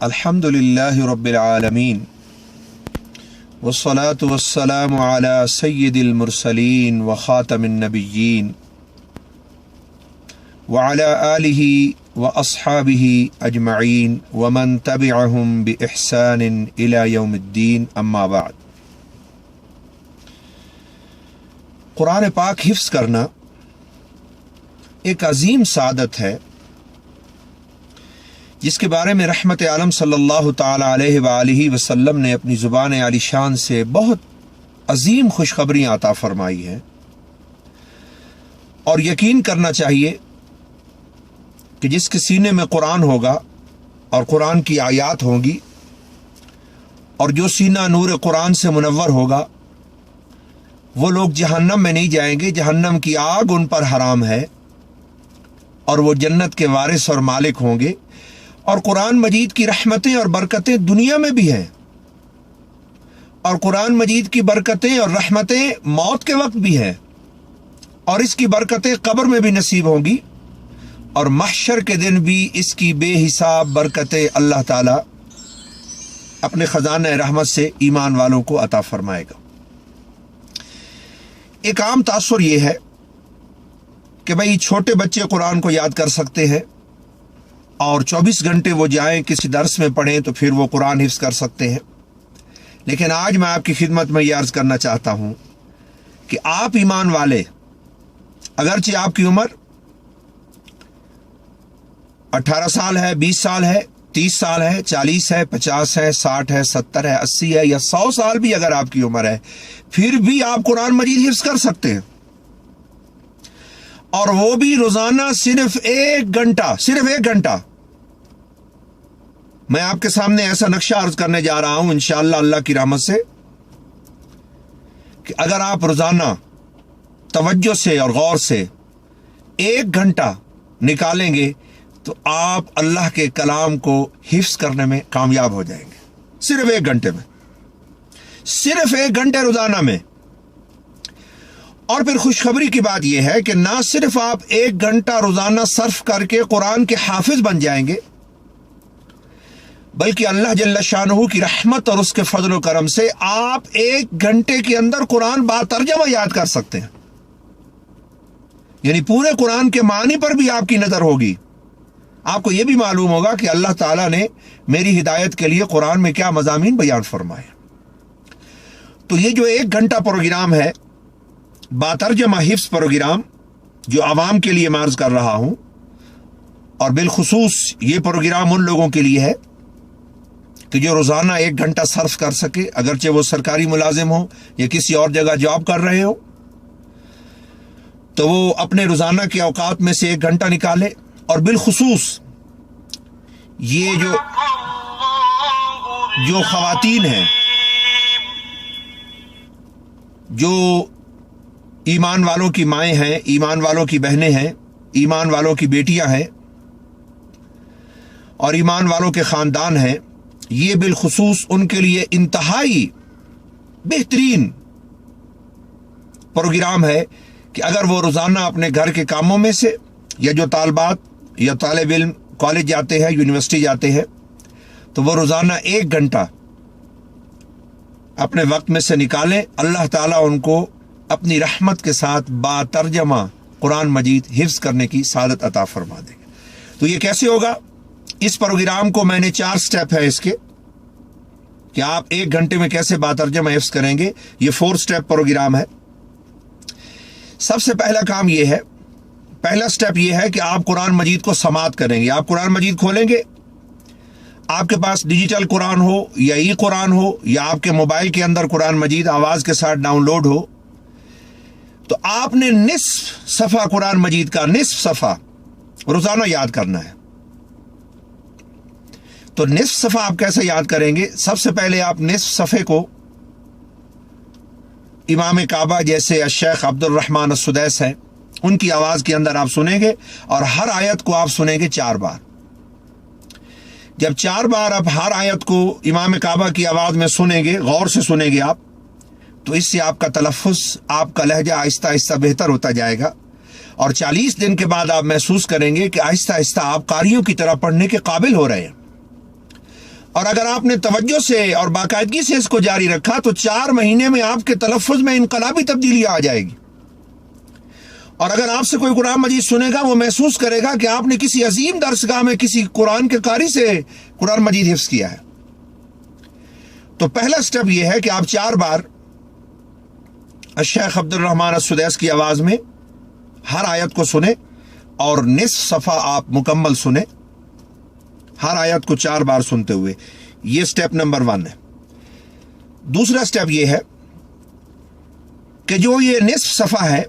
अल्हम्दुलिल्लाहि रब्बिल आलमीन वस्सलातु वस्सलामु अला सय्यिदिल मुरसलीन व खातमिन नबिय्यीन व अला आलिहि व अस्हाबिहि अजमईन व मन तबिअहुम बि इहसानिन इला यौमिद्दीन अम्मा बाद। कुरान पाक हिफ्ज़ करना एक अजीम सादत है जिसके बारे में रहमत आलम सल्लल्लाहु ताला अलैहि व आलिहि वसल्लम ने अपनी ज़ुबान आलिशान से बहुत अजीम खुशखबरी अता फरमाई है। और यकीन करना चाहिए कि जिसके सीने में कुरान होगा और कुरान की आयात होंगी और जो सीना नूर कुरान से मुनव्वर होगा वो लोग जहन्नम में नहीं जाएंगे। जहन्नम की आग उन पर हराम है और वो जन्नत के वारिस और मालिक होंगे। और कुरान मजीद की रहमतें और बरकतें दुनिया में भी हैं और कुरान मजीद की बरकतें और रहमतें मौत के वक्त भी हैं और इसकी बरकतें कब्र में भी नसीब होंगी और महशर के दिन भी इसकी बेहिसाब बरकतें अल्लाह ताला अपने खजाने रहमत से ईमान वालों को अता फरमाएगा। एक आम तासुर ये है कि भाई छोटे बच्चे कुरान को याद कर सकते हैं और 24 घंटे वो जाएं किसी दर्स में पढ़ें तो फिर वो कुरान हिफ्ज़ कर सकते हैं। लेकिन आज मैं आपकी खिदमत में ये अर्ज़ करना चाहता हूँ कि आप ईमान वाले, अगरचे आपकी उम्र 18 साल है, 20 साल है, 30 साल है, 40 है, 50 है, 60 है, 70 है, 80 है या 100 साल भी अगर आपकी उम्र है, फिर भी आप कुरान मजीद हिफ्ज़ कर सकते हैं। और वो भी रोजाना सिर्फ एक घंटा। मैं आपके सामने ऐसा नक्शा अर्ज करने जा रहा हूं इंशाअल्लाह अल्लाह की रहमत से कि अगर आप रोजाना तवज्जो से और गौर से 1 घंटा निकालेंगे तो आप अल्लाह के कलाम को हिफ्ज़ करने में कामयाब हो जाएंगे। सिर्फ 1 घंटे में, सिर्फ 1 घंटे रोजाना में। और फिर खुशखबरी की बात यह है कि ना सिर्फ आप 1 घंटा रोजाना सर्फ करके कुरान के हाफिज बन जाएंगे, बल्कि अल्लाह जल्ल शानहू की रहमत और उसके फजल करम से आप 1 घंटे के अंदर कुरान बातर्जमा याद कर सकते हैं। यानी पूरे कुरान के मानी पर भी आपकी नजर होगी। आपको यह भी मालूम होगा कि अल्लाह ताला ने मेरी हिदायत के लिए कुरान में क्या मज़ामीन बयान फरमाए। तो ये जो 1 घंटा प्रोग्राम है, बातर्जमा हिफ्ज़ प्रोग्राम, जो आवाम के लिए मार्ज कर रहा हूं, और बिलखुसूस ये प्रोग्राम उन लोगों के लिए है कि जो रोजाना 1 घंटा सर्फ कर सके, अगरचे वो सरकारी मुलाजिम हो या किसी और जगह जॉब कर रहे हो, तो वो अपने रोजाना के औकात में से 1 घंटा निकाले। और बिलखुसूस ये जो खवातीन हैं, जो ईमान वालों की माएँ हैं, ईमान वालों की बहनें हैं, ईमान वालों की बेटियां हैं और ईमान वालों के ख़ानदान हैं, ये बिलखुसूस उनके लिए इंतहाई बेहतरीन प्रोग्राम है कि अगर वो रोज़ाना अपने घर के कामों में से या जो तालबात या तालिब इल्म कॉलेज जाते हैं, यूनिवर्सिटी जाते हैं, तो वो रोज़ाना 1 घंटा अपने वक्त में से निकालें। अल्लाह ताला उनको अपनी रहमत के साथ बातर्जमा कुरान मजीद हिफ्ज़ करने की सादत अता फरमा देंगे। तो ये कैसे होगा? इस प्रोग्राम को मैंने 4 स्टेप है इसके कि आप 1 घंटे में कैसे बातर्जमा हिफ्ज़ करेंगे। ये 4 स्टेप प्रोग्राम है। सबसे पहला काम ये है, पहला स्टेप ये है कि आप कुरान मजीद को समात करेंगे। आप कुरान मजीद खोलेंगे, आपके पास डिजिटल कुरान हो या ई कुरान हो या आपके मोबाइल के अंदर कुरान मजीद आवाज के साथ डाउनलोड हो, तो आपने निस्फ सफ़ा कुरान मजीद का निस्फ सफ़ा रोजाना याद करना है। तो निस्फ सफ़ा आप कैसे याद करेंगे? सबसे पहले आप निस्फ सफ़े को इमाम काबा जैसे शेख अब्दुल रहमान अस्सुदैस हैं, उनकी आवाज के अंदर आप सुनेंगे और हर आयत को आप सुनेंगे 4 बार। जब 4 बार आप हर आयत को इमाम काबा की आवाज में सुनेंगे, गौर से सुनेंगे आप, तो इससे आपका तलफ़्फ़ुज़, आपका लहजा आहिस्ता आहिस्ता बेहतर होता जाएगा और 40 दिन के बाद आप महसूस करेंगे कि आहिस्ता आहिस्ता आप कारियों की तरह पढ़ने के काबिल हो रहे हैं। اور اگر آپ نے توجہ سے اور باقاعدگی سے اس کو جاری رکھا تو 4 مہینے میں آپ کے تلفظ میں انقلابی تبدیلی آ جائے گی. اور اگر آپ سے کوئی قرآن مجید سنے گا وہ محسوس کرے گا کہ آپ نے کسی عظیم درسگاہ میں کسی قرآن کے قاری سے قرآن مجید حفظ کیا ہے. تو پہلا سٹیپ یہ ہے کہ آپ 4 بار الشیخ عبد الرحمن السدیس کی آواز میں ہر آیت کو سنیں اور نصف صفحہ آپ مکمل سنیں، ہر آیت کو 4 بار سنتے ہوئے. یہ سٹیپ نمبر 1 ہے. دوسرا سٹیپ یہ ہے کہ جو یہ نصف صفحہ ہے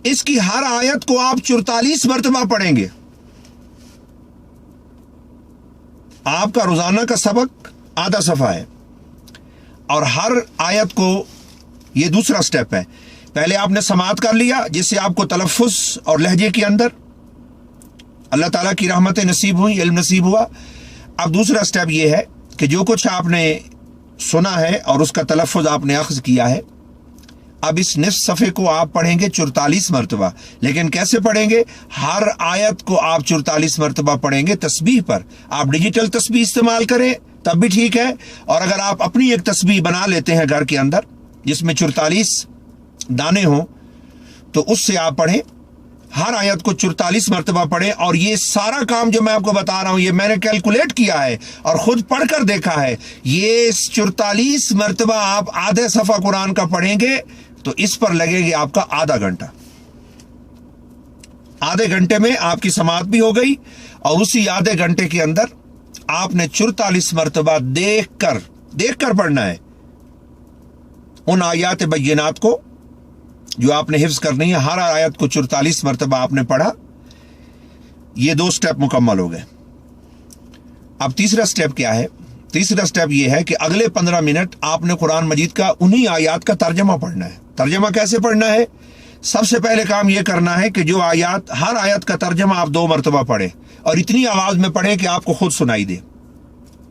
اس کی ہر آیت کو آپ 44 مرتبہ پڑھیں گے. آپ کا روزانہ کا سبق آدھا صفحہ ہے اور ہر آیت کو، یہ دوسرا سٹیپ ہے. پہلے آپ نے سماعت کر لیا جس سے آپ کو تلفظ اور لہجے کے اندر اللہ تعالیٰ کی رحمتیں نصیب ہوئی، علم نصیب ہوا. اب دوسرا سٹیپ یہ ہے کہ جو کچھ آپ نے سنا ہے اور اس کا تلفظ آپ نے اخذ کیا ہے، اب اس نصف صفحے کو آپ پڑھیں گے 44 مرتبہ. لیکن کیسے پڑھیں گے؟ ہر آیت کو آپ 44 مرتبہ پڑھیں گے تسبیح پر. آپ ڈیجیٹل تسبیح استعمال کریں تب بھی ٹھیک ہے، اور اگر آپ اپنی ایک تسبیح بنا لیتے ہیں گھر کے اندر جس میں 44 دانے ہوں تو اس سے آپ پڑھیں. ہر آیت کو 44 مرتبہ پڑھیں. اور یہ سارا کام جو میں آپ کو بتا رہا ہوں یہ میں نے کیلکولیٹ کیا ہے اور خود پڑھ کر دیکھا ہے. یہ 44 مرتبہ آپ آدھے صفحہ قرآن کا پڑھیں گے تو اس پر لگے گی آپ کا آدھا گھنٹہ. آدھے گھنٹے میں آپ کی سماعت بھی ہو گئی اور اسی آدھے گھنٹے کے اندر آپ نے 44 مرتبہ دیکھ کر پڑھنا ہے ان آیات بینات کو جو آپ نے حفظ کرنی ہے. ہر آیت کو 44 مرتبہ آپ نے پڑھا. یہ 2 سٹیپ مکمل ہو گئے. اب تیسرا سٹیپ کیا ہے؟ تیسرا سٹیپ یہ ہے کہ اگلے 15 منٹ آپ نے قرآن مجید کا انہی آیات کا ترجمہ پڑھنا ہے. ترجمہ کیسے پڑھنا ہے؟ سب سے پہلے کام یہ کرنا ہے کہ جو آیات، ہر آیت کا ترجمہ آپ 2 مرتبہ پڑھیں اور اتنی آواز میں پڑھیں کہ آپ کو خود سنائی دے.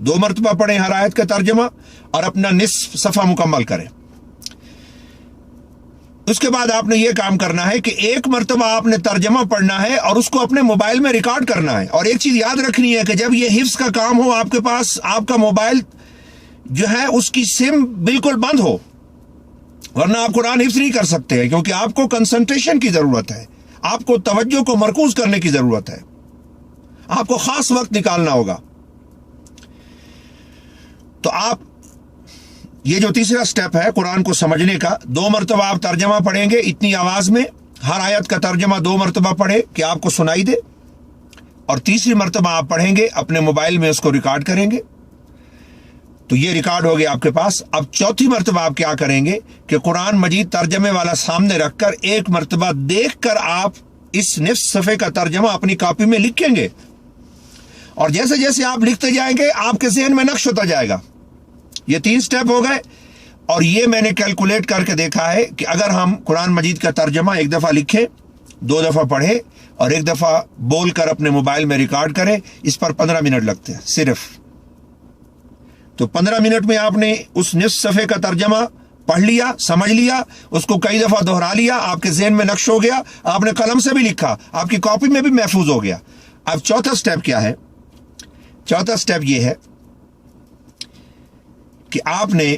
2 مرتبہ پڑھیں ہر آیت کا ترجمہ اور اپنا نصف صفحہ مکمل کریں. اس کے بعد آپ نے یہ کام کرنا ہے کہ 1 مرتبہ آپ نے ترجمہ پڑھنا ہے اور اس کو اپنے موبائل میں ریکارڈ کرنا ہے. اور ایک چیز یاد رکھنی ہے کہ جب یہ حفظ کا کام ہو آپ کے پاس آپ کا موبائل جو ہے اس کی سم بالکل بند ہو، ورنہ آپ قرآن حفظ نہیں کر سکتے ہیں، کیونکہ آپ کو کنسنٹریشن کی ضرورت ہے، آپ کو توجہ کو مرکوز کرنے کی ضرورت ہے، آپ کو خاص وقت نکالنا ہوگا. تو آپ یہ جو تیسرا سٹیپ ہے قرآن کو سمجھنے کا، 2 مرتبہ آپ ترجمہ پڑھیں گے اتنی آواز میں. ہر آیت کا ترجمہ 2 مرتبہ پڑھے کہ آپ کو سنائی دے، اور تیسری مرتبہ آپ پڑھیں گے اپنے موبائل میں اس کو ریکارڈ کریں گے تو یہ ریکارڈ ہو گیا آپ کے پاس. اب چوتھی مرتبہ آپ کیا کریں گے کہ قرآن مجید ترجمے والا سامنے رکھ کر 1 مرتبہ دیکھ کر آپ اس نصف صفحے کا ترجمہ اپنی کاپی میں لکھیں گے. اور جیسے جیسے آپ لکھتے جائیں گے آپ کے ذہن میں نقش ہوتا جائے گا. یہ 3 سٹیپ ہو گئے. اور یہ میں نے کیلکولیٹ کر کے دیکھا ہے کہ اگر ہم قرآن مجید کا ترجمہ 1 دفعہ لکھیں، 2 دفعہ پڑھیں اور 1 دفعہ بول کر اپنے موبائل میں ریکارڈ کریں، اس پر 15 منٹ لگتے ہیں صرف. تو 15 منٹ میں آپ نے اس نصف صفحے کا ترجمہ پڑھ لیا، سمجھ لیا، اس کو کئی دفعہ دہرا لیا، آپ کے ذہن میں نقش ہو گیا، آپ نے قلم سے بھی لکھا، آپ کی کاپی میں بھی محفوظ ہو گیا. اب چوتھا سٹیپ کیا ہے؟ چوتھا سٹیپ یہ ہے کہ آپ نے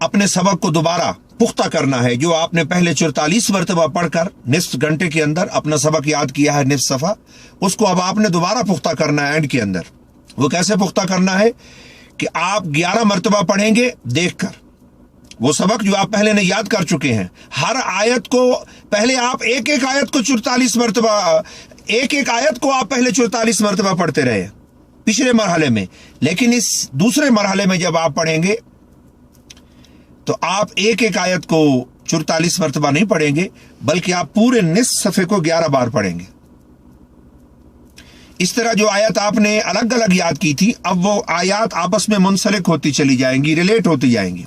اپنے سبق کو دوبارہ پختہ کرنا ہے. جو آپ نے پہلے 44 مرتبہ پڑھ کر نصف گھنٹے کے اندر اپنا سبق یاد کیا ہے نصف صفحہ، اس کو اب آپ نے دوبارہ پختہ کرنا ہے اینڈ کے اندر. وہ کیسے پختہ کرنا ہے کہ آپ 11 مرتبہ پڑھیں گے دیکھ کر وہ سبق جو آپ پہلے نے یاد کر چکے ہیں. ہر آیت کو پہلے آپ ایک آیت کو 44 مرتبہ، ایک آیت کو آپ پہلے 44 مرتبہ پڑھتے رہے پچھلے مرحلے میں. لیکن اس دوسرے مرحلے میں جب آپ پڑھیں گے تو آپ ایک آیت کو 44 مرتبہ نہیں پڑھیں گے بلکہ آپ پورے نصف صفحے کو 11 بار پڑھیں گے. اس طرح جو آیت آپ نے الگ الگ یاد کی تھی اب وہ آیات آپس میں منسلک ہوتی چلی جائیں گی، ریلیٹ ہوتی جائیں گی،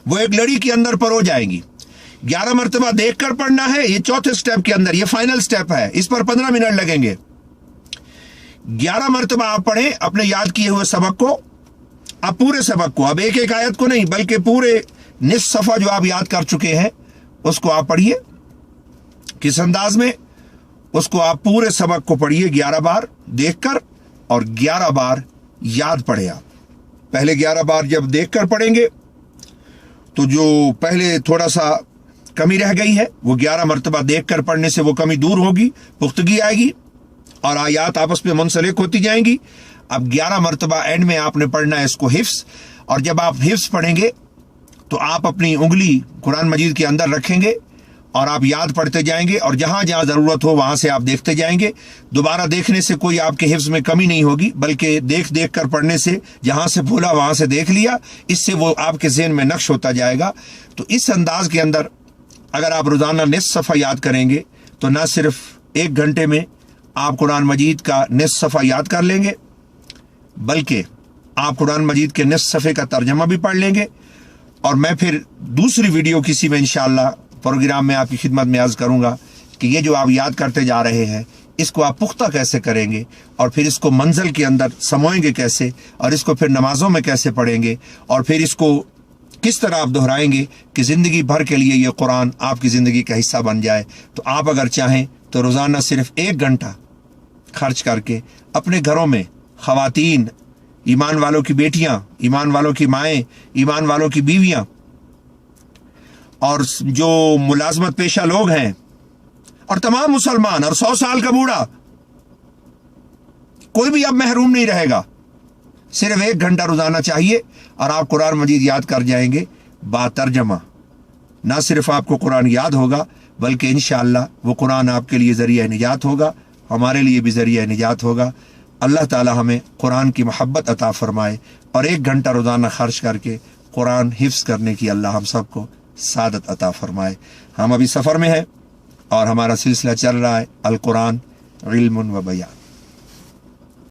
وہ ایک لڑی کے اندر پرو جائیں گی. 11 مرتبہ دیکھ کر پڑھنا ہے، یہ چوتھے سٹیپ کے اندر، یہ فائنل سٹیپ ہے، اس پر 15 منٹ لگیں گے. 11 مرتبہ آپ پڑھیں اپنے یاد کیے ہوئے سبق کو. اب پورے سبق کو، اب ایک آیت کو نہیں بلکہ پورے نصف صفحہ جو آپ یاد کر چکے ہیں اس کو آپ پڑھیے. کس انداز میں؟ اس کو آپ پورے سبق کو پڑھیے 11 بار دیکھ کر اور 11 بار याद पढ़े आप। पहले 11 बार जब देख कर पढ़ेंगे तो जो पहले थोड़ा सा कमी रह गई है वो 11 मरतबा देख कर पढ़ने से वो कमी दूर होगी, पुख्तगी आएगी और आयात आपस में मुंसलिक होती जाएंगी। अब 11 मरतबा एंड में आपने पढ़ना है इसको हिफ्स, और जब आप हिफ्स पढ़ेंगे तो आप अपनी उंगली कुरान मजीद के अंदर रखेंगे और आप याद पढ़ते जाएंगे और जहां जहां जरूरत हो वहां से आप देखते जाएंगे। दोबारा देखने से कोई आपके हिफ्ज में कमी नहीं होगी, बल्कि देख देख कर पढ़ने से जहां से भूला वहां से देख लिया, इससे वो आपके ज़हन में नक्श होता जाएगा। तो इस अंदाज के अंदर अगर आप रोजाना निस्फ सफ़ा याद करेंगे तो न सिर्फ 1 घंटे में आप कुरान मजीद का निस्फ सफ़ा याद कर लेंगे, बल्कि आप कुरान मजीद के निस्फ सफ़े का तर्जमा भी पढ़ लेंगे। और मैं फिर दूसरी वीडियो किसी में इंशाअल्लाह प्रोग्राम में आपकी खिदमत में अर्ज करूंगा कि ये जो आप याद करते जा रहे हैं इसको आप पुख्ता कैसे करेंगे और फिर इसको मंजिल के अंदर समोएंगे कैसे, और इसको फिर नमाजों में कैसे पढ़ेंगे, और फिर इसको किस तरह आप दोहराएंगे कि ज़िंदगी भर के लिए ये कुरान आपकी ज़िंदगी का हिस्सा बन जाए। तो आप अगर चाहें तो रोज़ाना सिर्फ 1 घंटा खर्च करके अपने घरों में ख़वातीन, ईमान वालों की बेटियां, ईमान वालों की माएँ, ईमान वालों की बीवियां और जो मुलाजमत पेशा लोग हैं और तमाम मुसलमान और 100 साल का बूढ़ा, कोई भी अब महरूम नहीं रहेगा। सिर्फ 1 घंटा रोजाना चाहिए और आप कुरान मजीद याद कर जाएंगे बातर्जमा। ना सिर्फ आपको कुरान याद होगा बल्कि इंशाअल्लाह वो कुरान आपके लिए ज़रिया निजात होगा, हमारे लिए भी ज़रिया निजात होगा। अल्लाह ताला हमें कुरान की मोहब्बत अता फरमाए और 1 घंटा रोजाना खर्च करके कुरान हिफ्स करने की अल्लाह हम सबको सादत अता फरमाए। हम अभी सफ़र में हैं और हमारा सिलसिला चल रहा है अल कुरान इल्मुन व बयान।